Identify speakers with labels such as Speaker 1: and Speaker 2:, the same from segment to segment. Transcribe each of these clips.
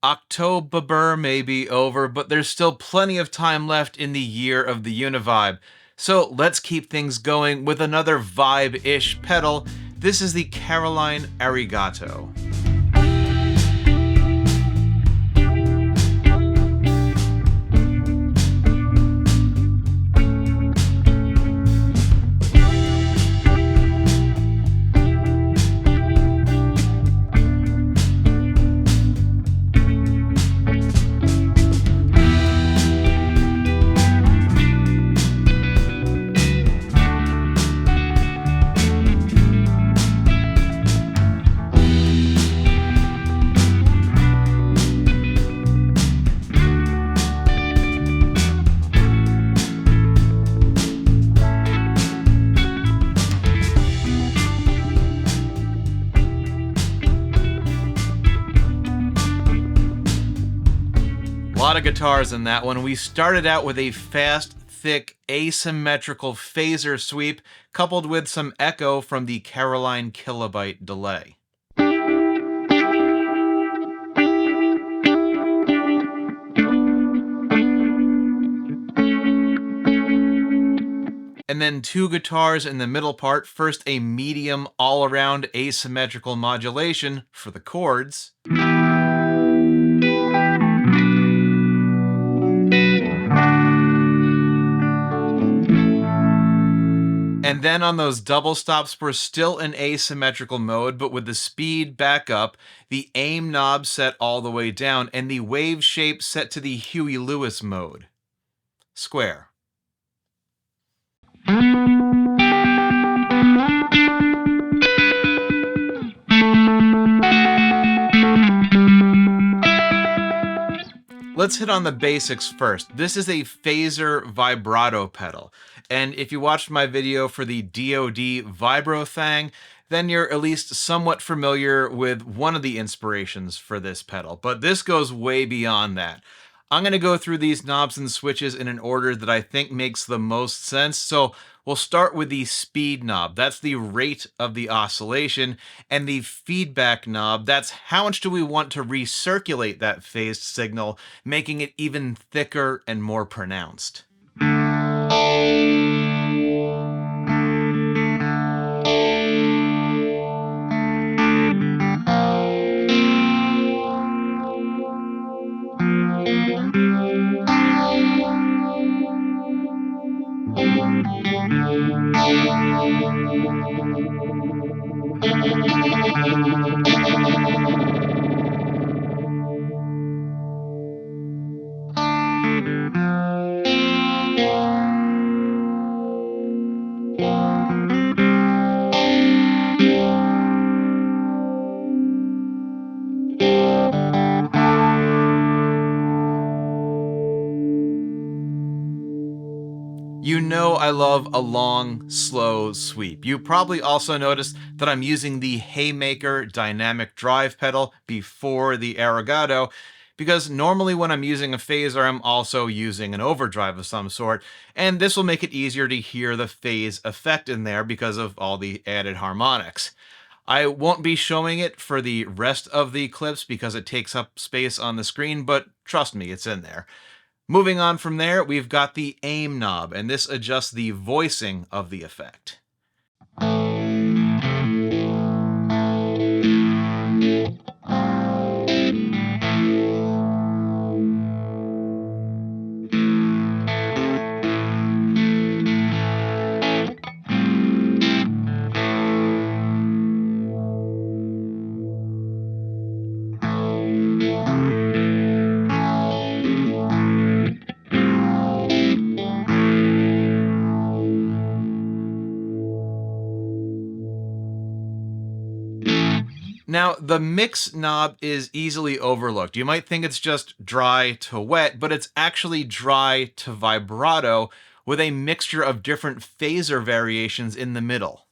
Speaker 1: October may be over, but there's still plenty of time left in the year of the Univibe. So let's keep things going with another vibe-ish pedal. This is the Caroline Arigato. A lot of guitars in that one. We started out with a fast, thick, asymmetrical phaser sweep, coupled with some echo from the Caroline kilobyte delay. And then two guitars in the middle part. First, a medium all-around asymmetrical modulation for the chords. And then on those double stops, we're still in asymmetrical mode, but with the speed back up, the aim knob set all the way down, and the wave shape set to the Huey-Lewis mode. Square. Let's hit on the basics first. This is a phaser vibrato pedal. And if you watched my video for the DoD Vibro Thang, then you're at least somewhat familiar with one of the inspirations for this pedal. But this goes way beyond that. I'm going to go through these knobs and switches in an order that I think makes the most sense. So we'll start with the speed knob. That's the rate of the oscillation. And the feedback knob, that's how much do we want to recirculate that phased signal, making it even thicker and more pronounced. You know I love a long, slow sweep. You probably also noticed that I'm using the Haymaker dynamic drive pedal before the Arigato, because normally when I'm using a phaser, I'm also using an overdrive of some sort, and this will make it easier to hear the phase effect in there because of all the added harmonics. I won't be showing it for the rest of the clips because it takes up space on the screen, but trust me, it's in there. Moving on from there, we've got the aim knob, and this adjusts the voicing of the effect. Now, the mix knob is easily overlooked. You might think it's just dry to wet, but it's actually dry to vibrato with a mixture of different phaser variations in the middle.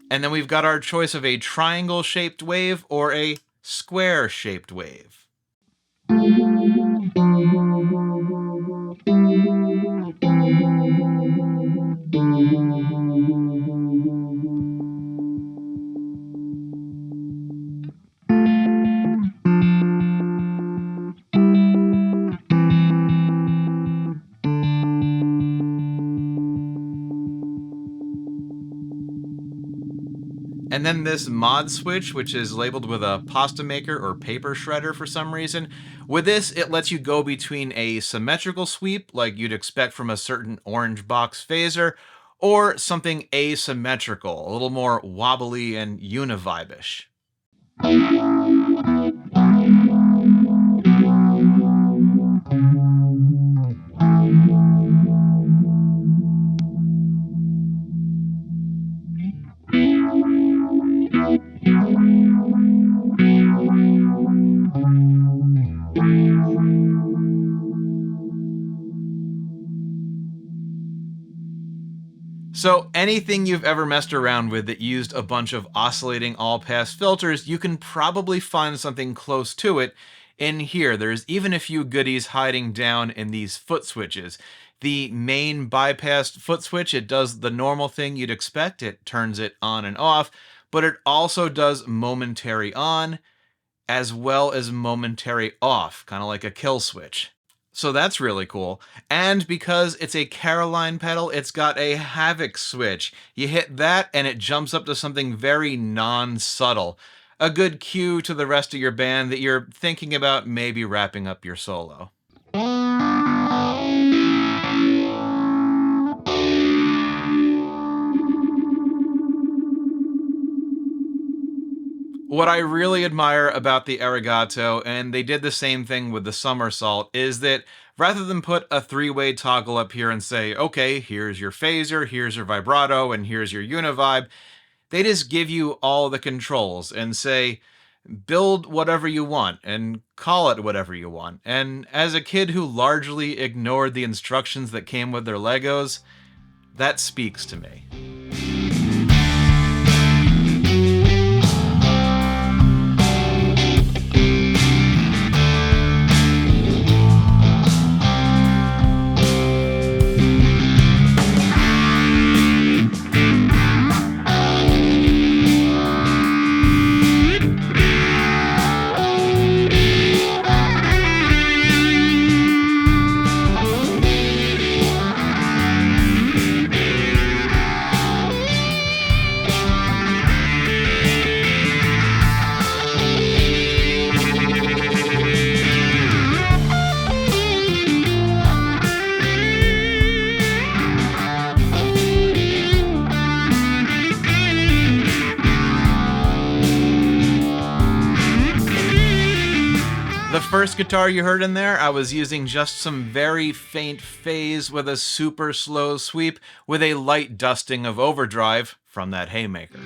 Speaker 1: And then we've got our choice of a triangle-shaped wave or a square-shaped wave. And then this mod switch, which is labeled with a pasta maker or paper shredder for some reason. With this, it lets you go between a symmetrical sweep, like you'd expect from a certain orange box phaser, or something asymmetrical, a little more wobbly and univibe-ish. So anything you've ever messed around with that used a bunch of oscillating all-pass filters, you can probably find something close to it in here. There's even a few goodies hiding down in these foot switches. The main bypassed foot switch, it does the normal thing you'd expect. It turns it on and off, but it also does momentary on as well as momentary off, kind of like a kill switch. So that's really cool. And because it's a Caroline pedal, it's got a Havok switch. You hit that and it jumps up to something very non-subtle. A good cue to the rest of your band that you're thinking about maybe wrapping up your solo. What I really admire about the Arigato, and they did the same thing with the somersault, is that rather than put a three-way toggle up here and say, okay, here's your phaser, here's your vibrato, and here's your univibe, they just give you all the controls and say, build whatever you want and call it whatever you want. And as a kid who largely ignored the instructions that came with their Legos, that speaks to me. The first guitar you heard in there, I was using just some very faint phase with a super slow sweep with a light dusting of overdrive from that haymaker.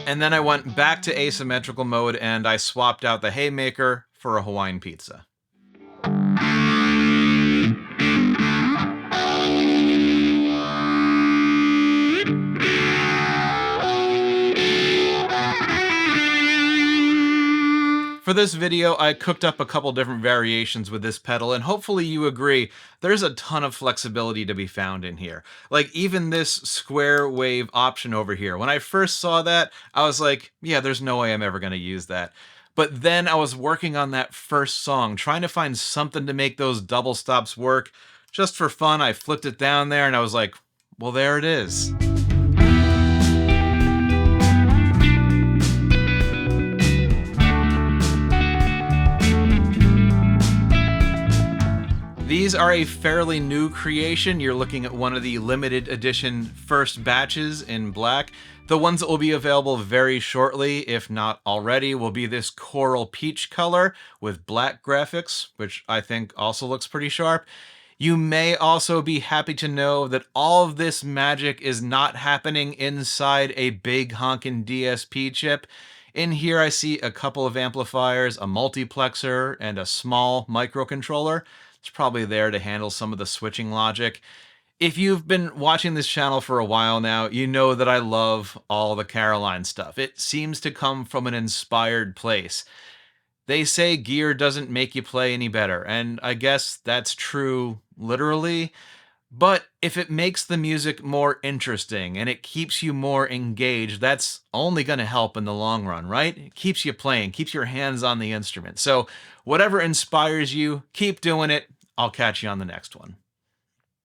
Speaker 1: And then I went back to asymmetrical mode and I swapped out the haymaker for a Hawaiian pizza. For this video, I cooked up a couple different variations with this pedal, and hopefully you agree, there's a ton of flexibility to be found in here. Like, even this square wave option over here. When I first saw that, I was like, yeah, there's no way I'm ever going to use that. But then I was working on that first song, trying to find something to make those double stops work. Just for fun, I flipped it down there, and I was like, well, there it is. These are a fairly new creation. You're looking at one of the limited edition first batches in black. The ones that will be available very shortly, if not already, will be this coral peach color with black graphics, which I think also looks pretty sharp. You may also be happy to know that all of this magic is not happening inside a big honkin' DSP chip. In here, I see a couple of amplifiers, a multiplexer, and a small microcontroller. It's probably there to handle some of the switching logic. If you've been watching this channel for a while now, you know that I love all the Caroline stuff. It seems to come from an inspired place. They say gear doesn't make you play any better, and I guess that's true literally. But if it makes the music more interesting and it keeps you more engaged, that's only going to help in the long run, right? It keeps you playing, keeps your hands on the instrument. So, whatever inspires you, keep doing it. I'll catch you on the next one.